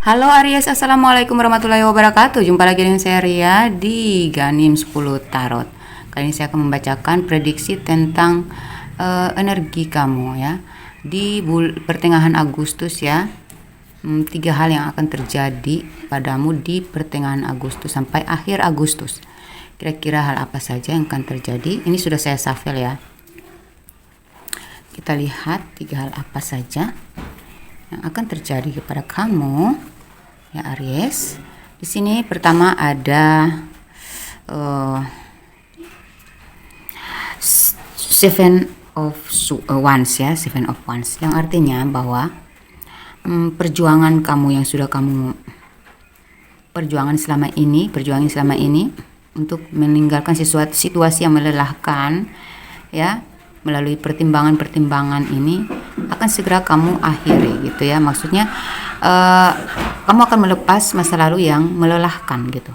Halo Aries, Assalamualaikum warahmatullahi wabarakatuh. Jumpa lagi dengan saya Ria di Ganim 10 Tarot. Kali ini saya akan membacakan prediksi tentang energi kamu ya di pertengahan Agustus ya. Tiga hal yang akan terjadi padamu di pertengahan Agustus sampai akhir Agustus. Kira-kira hal apa saja yang akan terjadi? Ini sudah saya shuffle ya. Kita lihat tiga hal apa saja yang akan terjadi kepada kamu ya Aries. Di sini pertama ada Seven of Wands ya, Seven of Wands, yang artinya bahwa perjuangan kamu yang sudah kamu perjuangan selama ini untuk meninggalkan sesuatu situasi yang melelahkan ya, melalui pertimbangan-pertimbangan ini akan segera kamu akhiri gitu ya. Maksudnya kamu akan melepas masa lalu yang melelahkan gitu,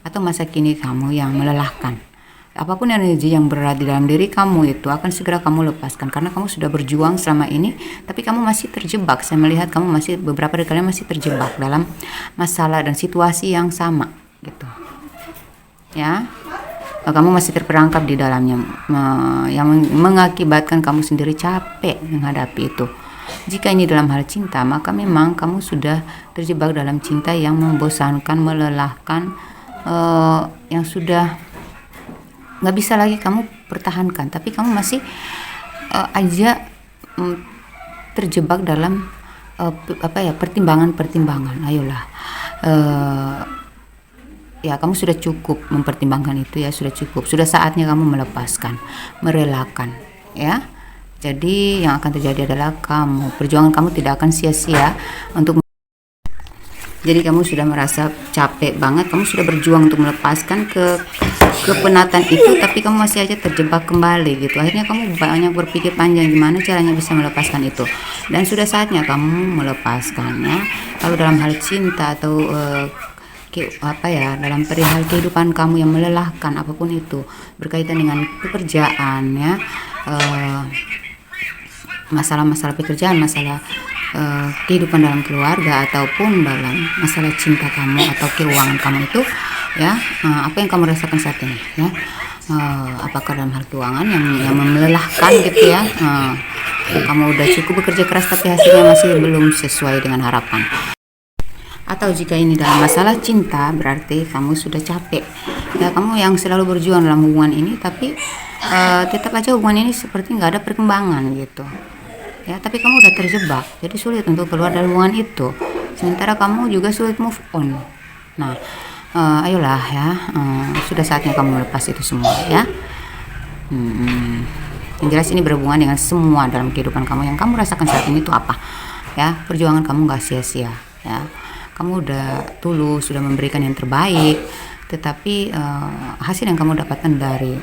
atau masa kini kamu yang melelahkan. Apapun energi yang berada di dalam diri kamu itu akan segera kamu lepaskan, karena kamu sudah berjuang selama ini tapi kamu masih terjebak. Saya melihat kamu masih, beberapa dari kalian masih terjebak dalam masalah dan situasi yang sama gitu ya. Kamu masih terperangkap di dalamnya, yang mengakibatkan kamu sendiri capek menghadapi itu. Jika ini dalam hal cinta, maka memang kamu sudah terjebak dalam cinta yang membosankan, melelahkan, yang sudah nggak bisa lagi kamu pertahankan, tapi kamu masih aja terjebak dalam pertimbangan. Ayolah, ya kamu sudah cukup mempertimbangkan itu ya, sudah cukup, sudah saatnya kamu melepaskan, merelakan ya. Jadi yang akan terjadi adalah perjuangan kamu tidak akan sia-sia untuk. Jadi kamu sudah merasa capek banget, kamu sudah berjuang untuk melepaskan kepenatan itu, tapi kamu masih aja terjebak kembali gitu. Akhirnya kamu banyak berpikir panjang gimana caranya bisa melepaskan itu, dan sudah saatnya kamu melepaskannya. Lalu dalam hal cinta atau dalam perihal kehidupan kamu yang melelahkan, apapun itu berkaitan dengan pekerjaan ya, masalah-masalah pekerjaan, masalah kehidupan dalam keluarga, ataupun dalam masalah cinta kamu atau keuangan kamu itu ya, apa yang kamu rasakan saat ini ya, apakah dalam hal keuangan yang melelahkan gitu ya, kamu udah cukup bekerja keras tapi hasilnya masih belum sesuai dengan harapan. Atau jika ini dalam masalah cinta, berarti kamu sudah capek ya, kamu yang selalu berjuang dalam hubungan ini tapi tetap aja hubungan ini seperti nggak ada perkembangan gitu ya, tapi kamu udah terjebak, jadi sulit untuk keluar dari hubungan itu, sementara kamu juga sulit move on. Nah, ayolah ya, sudah saatnya kamu melepas itu semua ya. Yang jelas ini berhubungan dengan semua dalam kehidupan kamu yang kamu rasakan saat ini itu apa ya. Perjuangan kamu nggak sia-sia ya, kamu udah tulus, sudah memberikan yang terbaik, tetapi hasil yang kamu dapatkan dari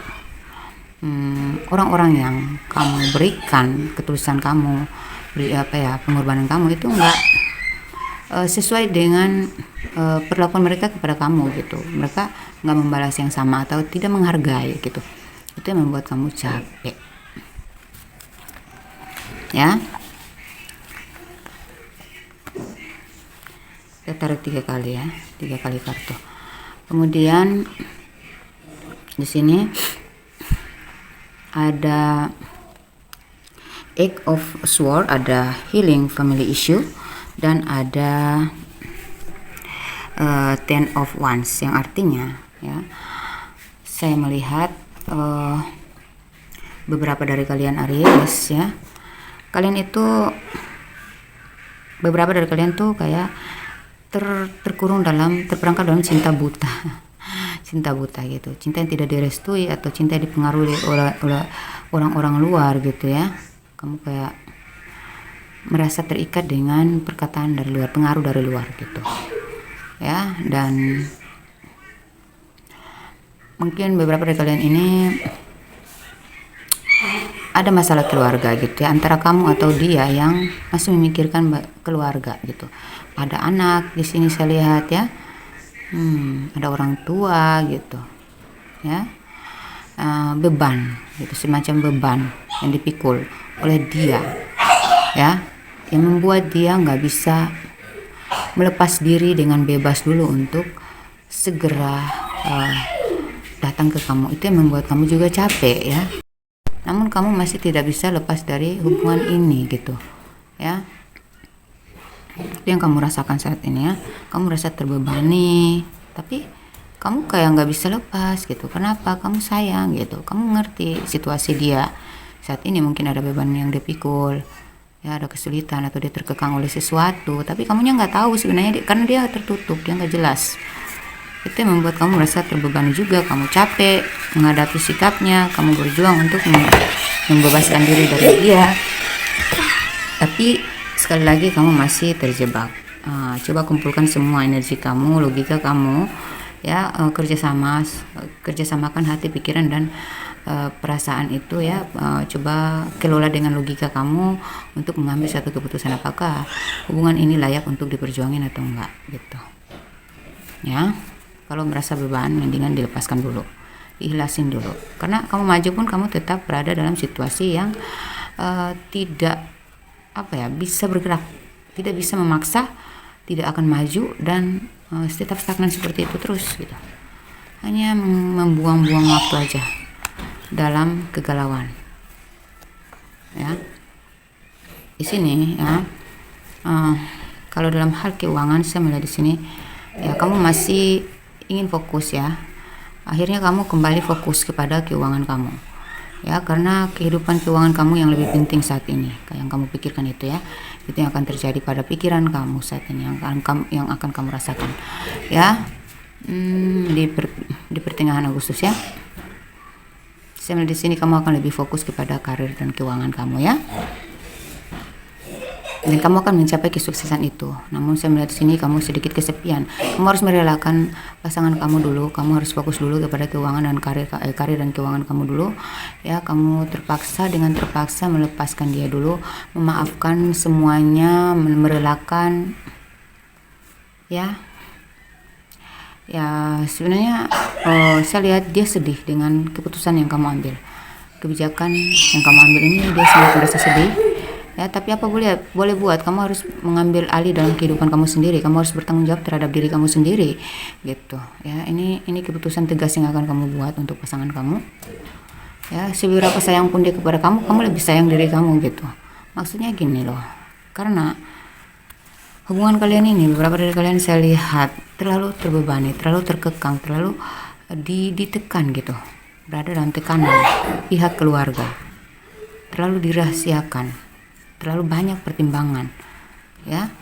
orang-orang yang kamu berikan, ketulusan kamu, pengorbanan kamu itu enggak sesuai dengan perlakuan mereka kepada kamu gitu. Mereka enggak membalas yang sama atau tidak menghargai gitu. Itu yang membuat kamu capek ya. Kita taruh 3 kali ya, 3 kali kartu. Kemudian di sini ada Eight of Swords, ada healing family issue, dan ada Ten of Wands, yang artinya ya, saya melihat beberapa dari kalian Aries ya, beberapa dari kalian tuh kayak terperangkap dalam cinta buta. Cinta buta gitu, cinta yang tidak direstui atau cinta yang dipengaruhi oleh orang-orang luar gitu ya. Kamu kayak merasa terikat dengan perkataan dari luar, pengaruh dari luar gitu ya. Dan mungkin beberapa dari kalian ini ada masalah keluarga gitu ya, antara kamu atau dia yang masih memikirkan keluarga gitu. Ada anak di sini saya lihat ya. Ada orang tua gitu ya, beban gitu, semacam beban yang dipikul oleh dia ya, yang membuat dia nggak bisa melepas diri dengan bebas dulu untuk segera datang ke kamu. Itu yang membuat kamu juga capek ya. Namun kamu masih tidak bisa lepas dari hubungan ini gitu ya. Itu yang kamu rasakan saat ini ya. Kamu merasa terbebani, tapi kamu kayak nggak bisa lepas gitu. Kenapa? Kamu sayang gitu. Kamu ngerti situasi dia saat ini, mungkin ada beban yang dipikul ya, ada kesulitan atau dia terkekang oleh sesuatu, tapi kamunya nggak tahu sebenarnya karena dia tertutup, dia nggak jelas. Itu yang membuat kamu merasa terbebani juga. Kamu capek menghadapi sikapnya, kamu berjuang untuk membebaskan diri dari dia, tapi sekali lagi kamu masih terjebak. Coba kumpulkan semua energi kamu, logika kamu ya, kerjasamakan hati, pikiran dan perasaan itu ya. Coba kelola dengan logika kamu untuk mengambil satu keputusan, apakah hubungan ini layak untuk diperjuangin atau enggak gitu ya. Kalau merasa beban, mendingan dilepaskan dulu, diikhlasin dulu, karena kamu maju pun kamu tetap berada dalam situasi yang tidak bisa bergerak, tidak bisa memaksa, tidak akan maju dan tetap stagnan seperti itu terus gitu. Hanya membuang-buang waktu aja dalam kegalauan ya. Di sini ya, kalau dalam hal keuangan saya melihat di sini ya, kamu masih ingin fokus ya. Akhirnya kamu kembali fokus kepada keuangan kamu ya, karena kehidupan keuangan kamu yang lebih penting saat ini. Kayak yang kamu pikirkan itu ya, itu yang akan terjadi pada pikiran kamu saat ini, yang akan kamu rasakan ya. Di pertengahan Agustus ya, saya melihat di sini kamu akan lebih fokus kepada karir dan keuangan kamu ya, dan kamu akan mencapai kesuksesan itu. Namun saya melihat di sini kamu sedikit kesepian. Kamu harus merelakan pasangan kamu dulu. Kamu harus fokus dulu kepada keuangan dan karir dan keuangan kamu dulu ya. Kamu terpaksa melepaskan dia dulu, memaafkan semuanya, merelakan ya. Ya sebenarnya saya lihat dia sedih dengan keputusan yang kamu ambil, kebijakan yang kamu ambil ini. Dia sangat merasa sedih ya, tapi apa boleh buat, kamu harus mengambil alih dalam kehidupan kamu sendiri. Kamu harus bertanggung jawab terhadap diri kamu sendiri gitu ya. Ini keputusan tegas yang akan kamu buat untuk pasangan kamu ya. Seberapa sayang pun dia kepada kamu, kamu lebih sayang diri kamu gitu. Maksudnya gini loh, karena hubungan kalian ini, beberapa dari kalian saya lihat terlalu terbebani, terlalu terkekang, terlalu ditekan gitu, berada dalam tekanan pihak keluarga, terlalu dirahasiakan, terlalu banyak pertimbangan ya,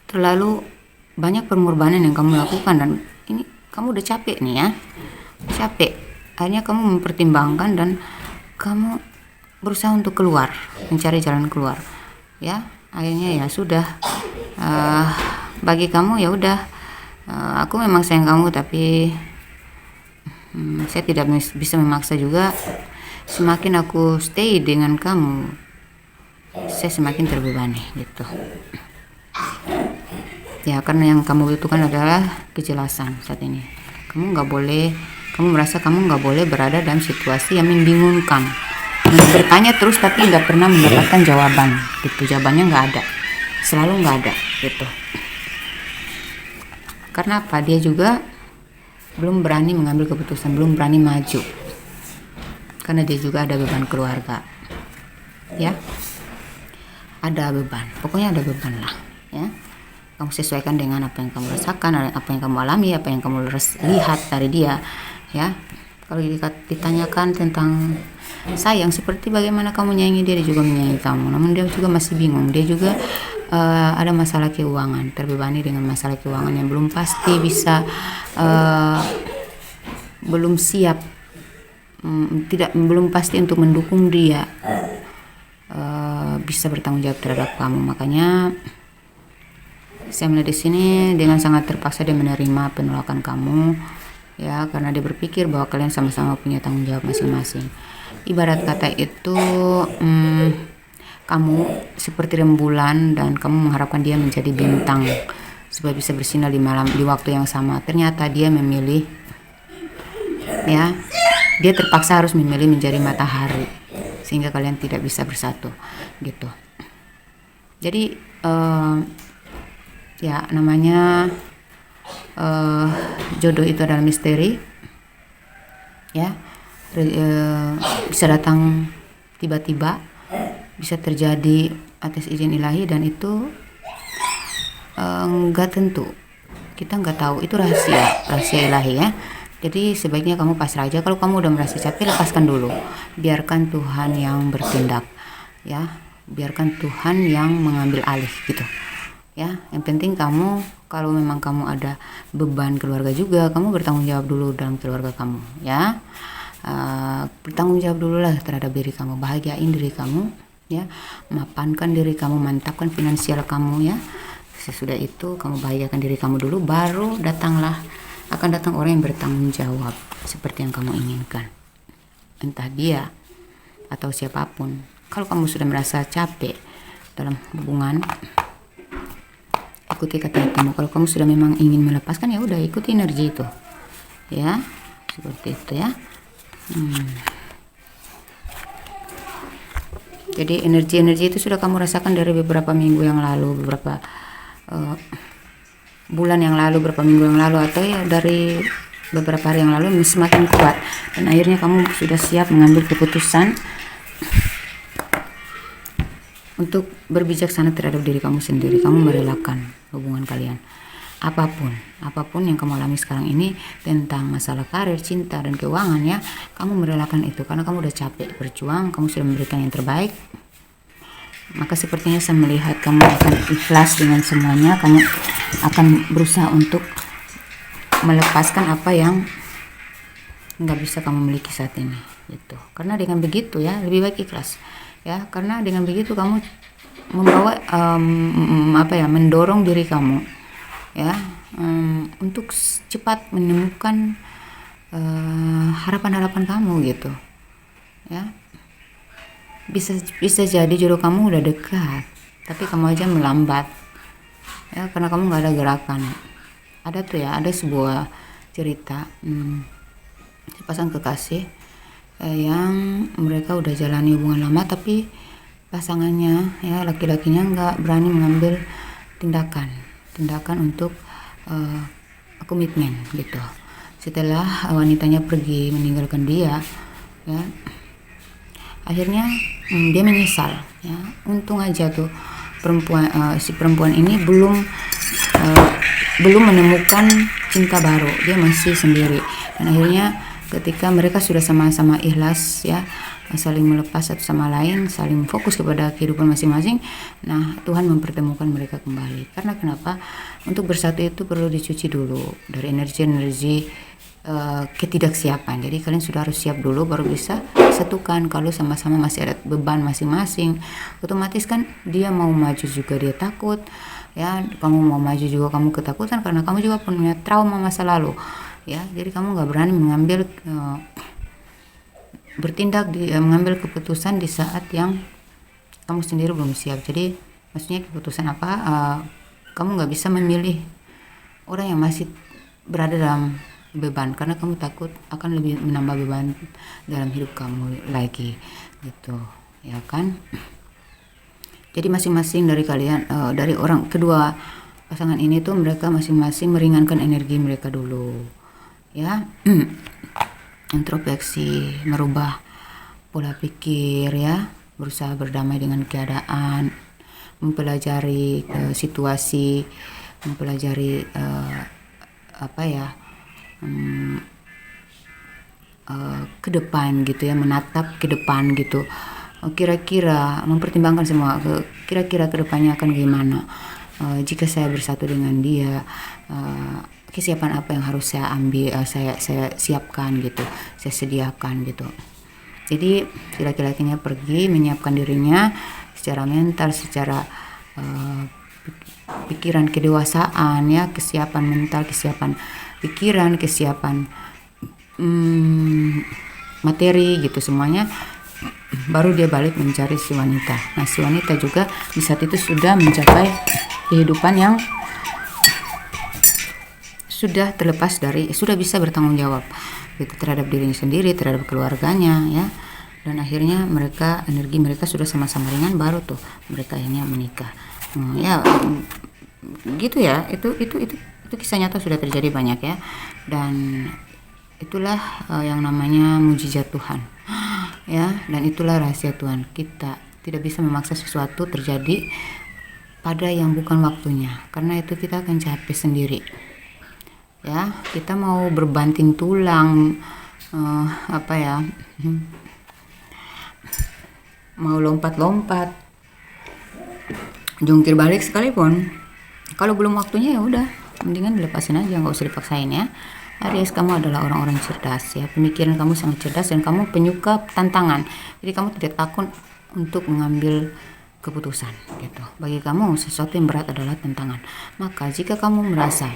terlalu banyak pengorbanan yang kamu lakukan, dan ini kamu udah capek nih ya, capek. Akhirnya kamu mempertimbangkan dan kamu berusaha untuk keluar, mencari jalan keluar ya. Akhirnya ya sudah, bagi kamu ya udah, aku memang sayang kamu, tapi saya tidak bisa memaksa juga. Semakin aku stay dengan kamu, saya semakin terbebani gitu ya, karena yang kamu butuhkan adalah kejelasan saat ini. Kamu merasa kamu nggak boleh berada dalam situasi yang membingungkan, bertanya terus tapi nggak pernah mendapatkan jawaban gitu. Jawabannya nggak ada, selalu nggak ada gitu. Karena apa? Dia juga belum berani mengambil keputusan, belum berani maju, karena dia juga ada beban keluarga ya. Ada beban, pokoknya ada beban lah ya. Kamu sesuaikan dengan apa yang kamu rasakan, apa yang kamu alami, apa yang kamu lihat dari dia ya. Kalau ditanyakan tentang sayang, seperti bagaimana kamu menyayangi dia, dia juga menyayangi kamu. Namun dia juga masih bingung, dia juga ada masalah keuangan, terbebani dengan masalah keuangan yang belum pasti bisa, belum siap, belum pasti untuk mendukung dia bisa bertanggung jawab terhadap kamu. Makanya saya melihat di sini dengan sangat terpaksa dia menerima penolakan kamu ya, karena dia berpikir bahwa kalian sama-sama punya tanggung jawab masing-masing. Ibarat kata itu, kamu seperti rembulan dan kamu mengharapkan dia menjadi bintang supaya bisa bersinar di waktu yang sama. Ternyata dia memilih ya, dia terpaksa harus memilih menjadi matahari sehingga kalian tidak bisa bersatu gitu. Jadi Ya, namanya jodoh itu adalah misteri, ya. Bisa datang tiba-tiba, bisa terjadi atas izin ilahi, dan itu nggak tentu, kita nggak tahu, itu rahasia ilahi ya. Jadi sebaiknya kamu pasrah aja. Kalau kamu udah merasa capek, lepaskan dulu, biarkan Tuhan yang bertindak ya, biarkan Tuhan yang mengambil alih gitu ya. Yang penting kamu, kalau memang kamu ada beban keluarga juga, kamu bertanggung jawab dulu dalam keluarga kamu ya. Bertanggung jawab dulu lah terhadap diri kamu, bahagiain diri kamu ya, mapankan diri kamu, mantapkan finansial kamu ya. Sesudah itu kamu bahagiakan diri kamu dulu, baru akan datang orang yang bertanggung jawab seperti yang kamu inginkan, entah dia atau siapapun. Kalau kamu sudah merasa capek dalam hubungan, ikuti kata hatimu. Kalau kamu sudah memang ingin melepaskan, ya udah ikuti energi itu ya, seperti itu ya. Jadi energi-energi itu sudah kamu rasakan dari beberapa minggu yang lalu, beberapa bulan yang lalu, beberapa minggu yang lalu, atau ya dari beberapa hari yang lalu, semakin kuat, dan akhirnya kamu sudah siap mengambil keputusan untuk berbijaksana terhadap diri kamu sendiri. Kamu merelakan hubungan kalian, apapun yang kamu alami sekarang ini tentang masalah karir, cinta, dan keuangan ya, kamu merelakan itu karena kamu udah capek berjuang, kamu sudah memberikan yang terbaik. Maka sepertinya saya melihat kamu akan ikhlas dengan semuanya, kamu akan berusaha untuk melepaskan apa yang nggak bisa kamu miliki saat ini gitu. Karena dengan begitu ya, lebih baik ikhlas ya, karena dengan begitu kamu membawa mendorong diri kamu ya, untuk cepat menemukan harapan-harapan kamu gitu ya. Bisa jadi jodoh kamu udah dekat, tapi kamu aja melambat ya, karena kamu nggak ada gerakan. Ada tuh ya, ada sebuah cerita sepasang kekasih yang mereka udah jalani hubungan lama, tapi pasangannya ya, laki-lakinya nggak berani mengambil tindakan untuk komitmen gitu. Setelah wanitanya pergi meninggalkan dia ya, akhirnya dia menyesal ya. Untung aja tuh si perempuan ini belum menemukan cinta baru, dia masih sendiri. Dan akhirnya ketika mereka sudah sama-sama ikhlas ya, saling melepas satu sama lain, saling fokus kepada kehidupan masing-masing, nah Tuhan mempertemukan mereka kembali. Karena kenapa? Untuk bersatu itu perlu dicuci dulu dari energi ketidaksiapan. Jadi kalian sudah harus siap dulu baru bisa satukan. Kalau sama-sama masih ada beban masing-masing, otomatis kan dia mau maju juga dia takut ya, kamu mau maju juga kamu ketakutan, karena kamu juga punya trauma masa lalu ya. Jadi kamu nggak berani mengambil mengambil keputusan di saat yang kamu sendiri belum siap. Jadi maksudnya keputusan apa, kamu nggak bisa memilih orang yang masih berada dalam beban, karena kamu takut akan lebih menambah beban dalam hidup kamu lagi gitu ya kan. Jadi masing-masing dari kalian, dari orang kedua pasangan ini tuh, mereka masing-masing meringankan energi mereka dulu ya. Introspeksi, merubah pola pikir ya, berusaha berdamai dengan keadaan, mempelajari situasi, mempelajari ke depan gitu ya, menatap ke depan gitu. Kira-kira mempertimbangkan semua, kira-kira ke depannya akan gimana. Jika saya bersatu dengan dia, kesiapan apa yang harus saya ambil, saya siapkan gitu, saya sediakan gitu. Jadi si laki-lakinya pergi menyiapkan dirinya secara mental, secara pikiran, kedewasaan ya, kesiapan mental, kesiapan pikiran, kesiapan materi gitu semuanya. Baru dia balik mencari si wanita. Nah si wanita juga di saat itu sudah mencapai kehidupan yang sudah terlepas dari, sudah bisa bertanggung jawab gitu, terhadap dirinya sendiri, terhadap keluarganya ya. Dan akhirnya energi mereka sudah sama-sama ringan, baru tuh mereka akhirnya menikah. Ya gitu ya. Itu kisah nyata sudah terjadi banyak ya, dan itulah yang namanya mujizat Tuhan ya, dan itulah rahasia Tuhan. Kita tidak bisa memaksa sesuatu terjadi pada yang bukan waktunya, karena itu kita akan capek sendiri ya. Kita mau berbanting tulang, apa ya, mau lompat-lompat, jungkir balik sekalipun, kalau belum waktunya ya udah, mendingan dilepasin aja, nggak usah dipaksain ya. Aries, kamu adalah orang-orang cerdas ya, pemikiran kamu sangat cerdas dan kamu penyuka tantangan, jadi kamu tidak takut untuk mengambil keputusan gitu. Bagi kamu sesuatu yang berat adalah tantangan. Maka jika kamu merasa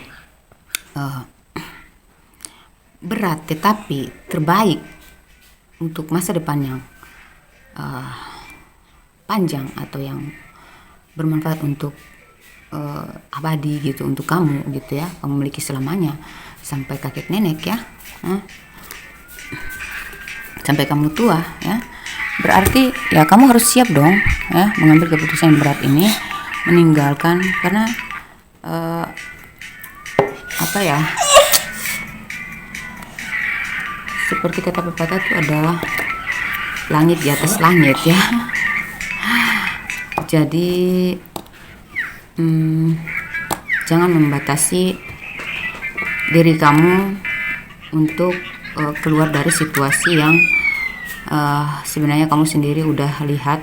berat tetapi terbaik untuk masa depan yang panjang atau yang bermanfaat untuk abadi gitu, untuk kamu gitu ya, kamu memiliki selamanya sampai kakek nenek ya, sampai kamu tua ya, berarti ya kamu harus siap dong ya mengambil keputusan yang berat ini, meninggalkan, karena apa ya, seperti kata pepatah itu adalah langit di atas langit ya. Jadi jangan membatasi diri kamu untuk keluar dari situasi yang sebenarnya kamu sendiri udah lihat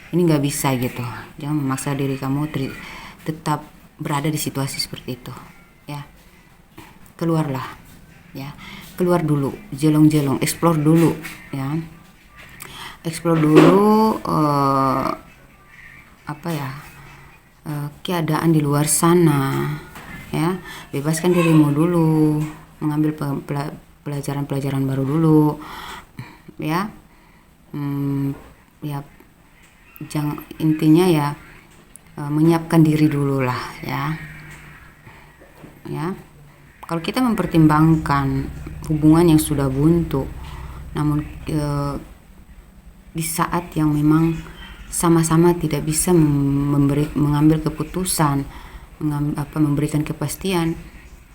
ini nggak bisa gitu. Jangan memaksa diri kamu tetap berada di situasi seperti itu ya. Keluarlah ya, keluar dulu, jelong-jelong, explore dulu ya, explore dulu apa ya, keadaan di luar sana ya. Bebaskan dirimu dulu, mengambil pelajaran-pelajaran baru dulu ya. Ya jangan, intinya ya menyiapkan diri dulu lah ya. Ya, kalau kita mempertimbangkan hubungan yang sudah buntu, namun di saat yang memang sama-sama tidak bisa mengambil keputusan, memberikan kepastian,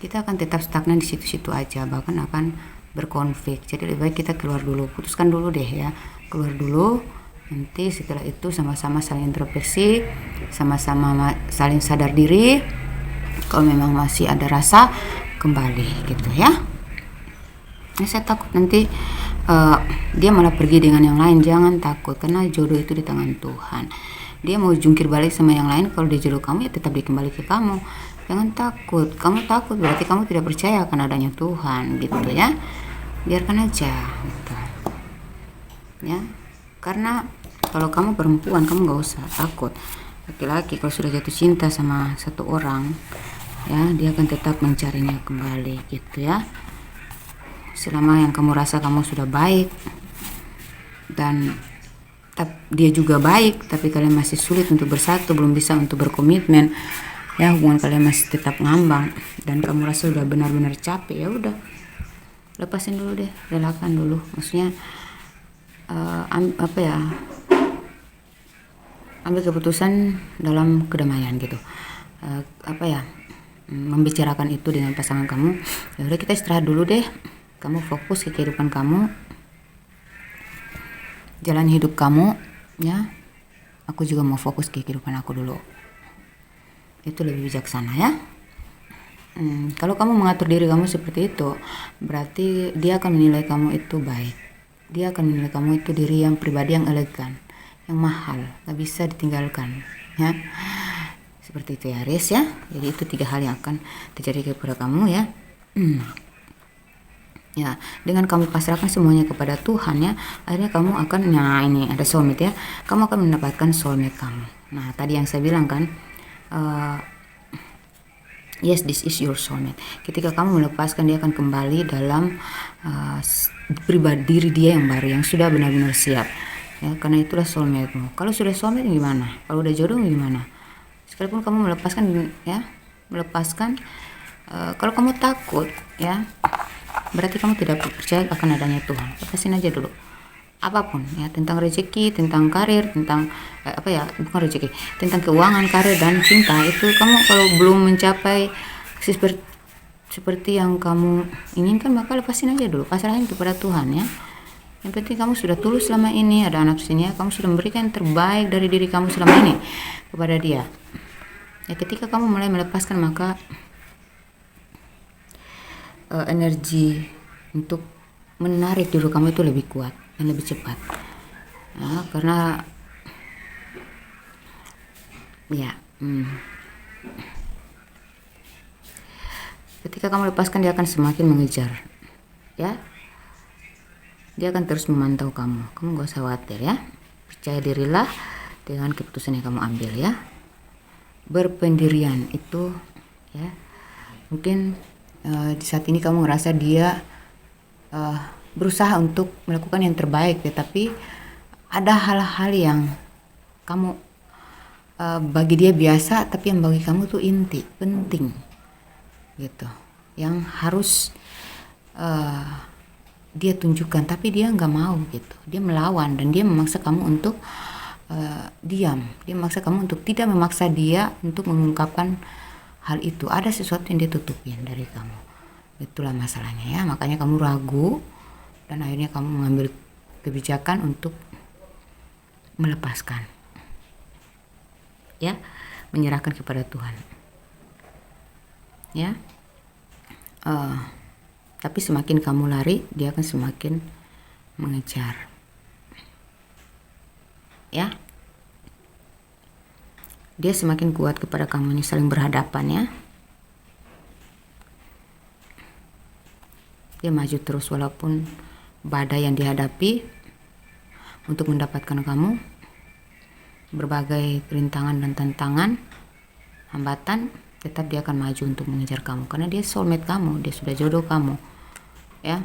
kita akan tetap stagnan di situ-situ aja, bahkan akan berkonflik. Jadi lebih baik kita keluar dulu, putuskan dulu deh ya, keluar dulu. Nanti setelah itu sama-sama saling introspeksi, sama-sama saling sadar diri. Kalau memang masih ada rasa, kembali gitu ya. Nah, saya takut nanti dia malah pergi dengan yang lain. Jangan takut, karena jodoh itu di tangan Tuhan. Dia mau jungkir balik sama yang lain, kalau dia jodoh kamu ya tetap dikembali ke kamu. Jangan takut. Kamu takut berarti kamu tidak percaya akan adanya Tuhan gitu ya. Biarkan aja gitu ya. Karena kalau kamu perempuan, kamu gak usah takut. Laki-laki kalau sudah jatuh cinta sama satu orang ya, dia akan tetap mencarinya kembali gitu ya. Selama yang kamu rasa kamu sudah baik dan dia juga baik, tapi kalian masih sulit untuk bersatu, belum bisa untuk berkomitmen ya, hubungan kalian masih tetap ngambang, dan kamu rasa sudah benar-benar capek, ya udah lepasin dulu deh, relakan dulu. Maksudnya apa ya, ambil keputusan dalam kedamaian gitu. Apa ya, membicarakan itu dengan pasangan kamu. Ya udah, kita istirahat dulu deh, kamu fokus ke kehidupan kamu, jalan hidup kamu ya. Aku juga mau fokus ke kehidupan aku dulu. Itu lebih bijaksana ya. Kalau kamu mengatur diri kamu seperti itu, berarti dia akan menilai kamu itu baik. Dia akan menilai kamu itu diri yang pribadi yang elegan, yang mahal, gak bisa ditinggalkan ya. Seperti itu ya Aries ya. Jadi itu 3 hal yang akan terjadi kepada kamu ya. Ya, dengan kamu pasrahkan semuanya kepada Tuhan ya, akhirnya kamu akan, nah ini ada soulmate ya, kamu akan mendapatkan soulmate kamu. Nah tadi yang saya bilang kan, yes, this is your soulmate. Ketika kamu melepaskan, dia akan kembali dalam pribadi diri dia yang baru, yang sudah benar-benar siap ya, karena itulah soulmate-mu. Kalau sudah soulmate gimana? Kalau udah jodoh gimana? Sekalipun kamu melepaskan ya, kalau kamu takut ya, berarti kamu tidak percaya akan adanya Tuhan. Lepasin aja dulu. apapun ya, tentang rezeki, tentang karir, tentang bukan rezeki, tentang keuangan, karir dan cinta. Itu kamu kalau belum mencapai seperti yang kamu inginkan, maka lepasin aja dulu, pasrahin kepada Tuhan ya. Yang penting kamu sudah tulus selama ini, ada anak sini ya, kamu sudah memberikan yang terbaik dari diri kamu selama ini kepada dia ya. Ketika kamu mulai melepaskan, maka energi untuk menarik diri kamu itu lebih kuat dan lebih cepat ya, karena ya ketika kamu lepaskan, dia akan semakin mengejar ya. Dia akan terus memantau kamu gak usah khawatir ya. Percaya dirilah dengan keputusan yang kamu ambil ya. Berpendirian itu ya, mungkin di saat ini kamu ngerasa dia berusaha untuk melakukan yang terbaik, tetapi ada hal-hal yang kamu bagi dia biasa, tapi yang bagi kamu tuh inti, penting gitu, yang harus dia tunjukkan, tapi dia nggak mau gitu. Dia melawan dan dia memaksa kamu untuk diam. Dia memaksa kamu untuk tidak memaksa dia untuk mengungkapkan hal itu. Ada sesuatu yang dia tutupin dari kamu. Itulah masalahnya ya. Makanya kamu ragu dan akhirnya kamu mengambil kebijakan untuk melepaskan. Ya, menyerahkan kepada Tuhan. Ya. Tapi semakin kamu lari, dia akan semakin mengejar. Ya. Dia semakin kuat kepada kamu, ini saling berhadapan ya. Dia maju terus walaupun badai yang dihadapi untuk mendapatkan kamu, berbagai rintangan dan tantangan, hambatan, tetap dia akan maju untuk mengejar kamu karena dia soulmate kamu, dia sudah jodoh kamu. Ya,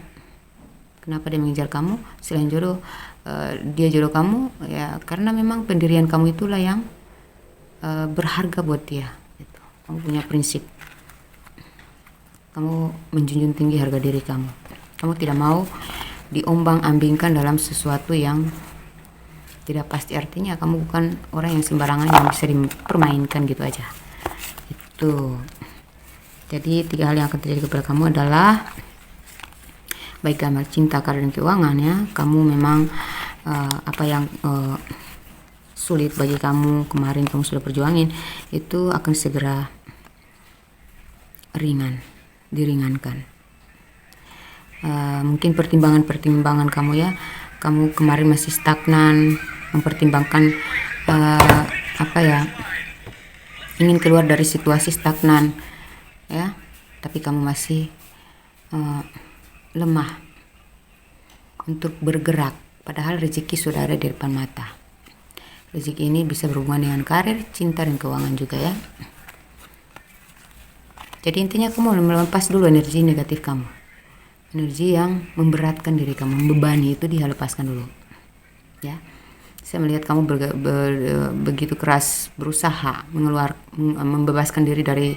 kenapa dia mengejar kamu selain jodoh? Dia jodoh kamu ya karena memang pendirian kamu itulah yang berharga buat dia gitu. Kamu punya prinsip, kamu menjunjung tinggi harga diri kamu. Kamu tidak mau diombang-ambingkan dalam sesuatu yang tidak pasti. Artinya kamu bukan orang yang sembarangan yang bisa dipermainkan gitu aja. Itu. Jadi 3 hal yang akan terjadi kepada kamu adalah baik dalam cinta, karir dan keuangan ya. Kamu memang apa yang sulit bagi kamu kemarin kamu sudah perjuangin, itu akan segera diringankan. Mungkin pertimbangan kamu ya, kamu kemarin masih stagnan mempertimbangkan ingin keluar dari situasi stagnan ya, tapi kamu masih lemah untuk bergerak, padahal rezeki sudah ada di depan mata. Rezeki ini bisa berhubungan dengan karir, cinta dan keuangan juga ya. Jadi intinya kamu melepas dulu energi negatif kamu, energi yang memberatkan diri kamu, membebani, itu dia lepaskan dulu ya. Saya melihat kamu begitu keras berusaha membebaskan diri dari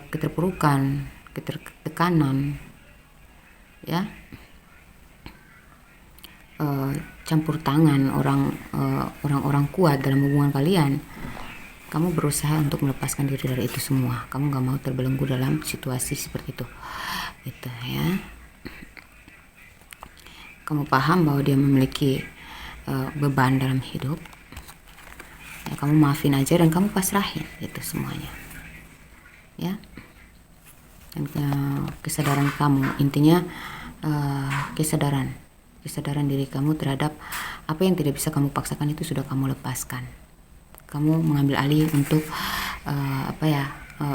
keterpurukan, ketekanan ya, campur tangan orang-orang kuat dalam hubungan kalian. Kamu berusaha untuk melepaskan diri dari itu semua. Kamu gak mau terbelenggu dalam situasi seperti itu gitu ya. Kamu paham bahwa dia memiliki beban dalam hidup ya, kamu maafin aja dan kamu pasrahin itu semuanya ya. Dan kesadaran kamu, intinya kesadaran diri kamu terhadap apa yang tidak bisa kamu paksakan itu sudah kamu lepaskan. Kamu mengambil alih untuk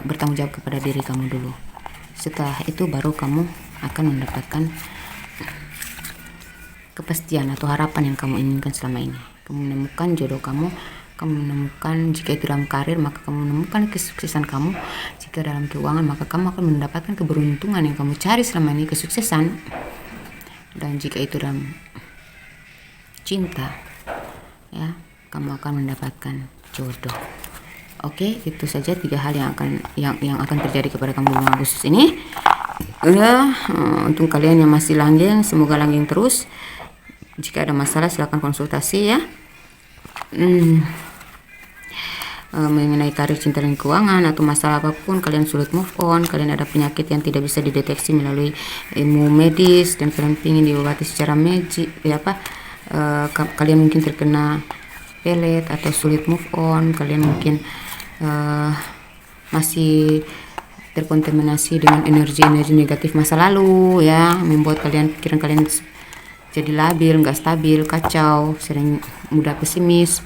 bertanggung jawab kepada diri kamu dulu. Setelah itu baru kamu akan mendapatkan kepastian atau harapan yang kamu inginkan selama ini. Kamu menemukan jodoh kamu menemukan, jika itu dalam karir maka kamu menemukan kesuksesan kamu, jika dalam keuangan maka kamu akan mendapatkan keberuntungan yang kamu cari selama ini, kesuksesan. Dan jika itu dalam cinta ya, kamu akan mendapatkan jodoh. Oke, itu saja 3 hal yang akan terjadi kepada kamu bulan Agustus ini. Untuk kalian yang masih langgeng, semoga langgeng terus Jika ada masalah silakan konsultasi ya. Mengenai karir, cinta dan keuangan atau masalah apapun, kalian sulit move on, kalian ada penyakit yang tidak bisa dideteksi melalui ilmu medis dan kalian ingin diobati secara magic kalian mungkin terkena pelet atau sulit move on, kalian mungkin masih terkontaminasi dengan energi-energi negatif masa lalu ya, membuat pikiran kalian jadi labil, nggak stabil, kacau, sering mudah pesimis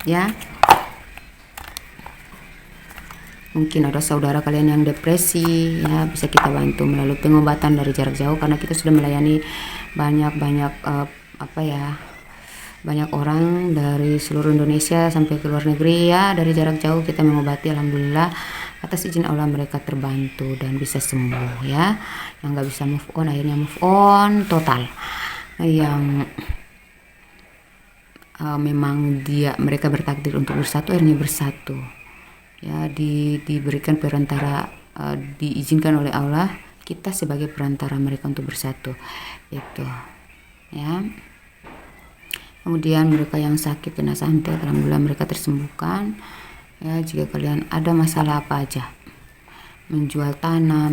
ya. Mungkin ada saudara kalian yang depresi ya, bisa kita bantu melalui pengobatan dari jarak jauh karena kita sudah melayani banyak banyak orang dari seluruh Indonesia sampai ke luar negeri ya. Dari jarak jauh kita mengobati, alhamdulillah atas izin Allah mereka terbantu dan bisa sembuh ya. Yang nggak bisa move on akhirnya move on total, yang memang mereka bertakdir untuk bersatu akhirnya bersatu ya, diberikan perantara, diizinkan oleh Allah kita sebagai perantara mereka untuk bersatu itu ya. Kemudian mereka yang sakit kena santet, alhamdulillah mereka tersembuhkan ya. Jika kalian ada masalah apa aja, menjual tanah,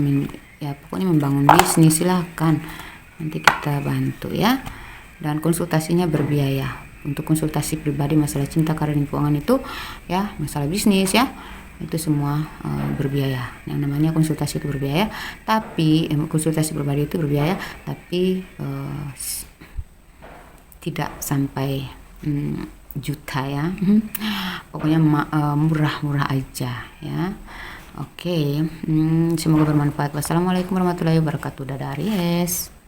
ya pokoknya membangun bisnis, silahkan nanti kita bantu ya. Dan konsultasinya berbiaya. Untuk konsultasi pribadi masalah cinta, karir dan keuangan itu ya, masalah bisnis ya, itu semua berbiaya. Yang namanya konsultasi itu berbiaya, tapi konsultasi pribadi itu berbiaya, tapi tidak sampai juta ya. Pokoknya murah-murah aja ya. Oke, semoga bermanfaat. Wassalamualaikum warahmatullahi wabarakatuh. Dadah Aries.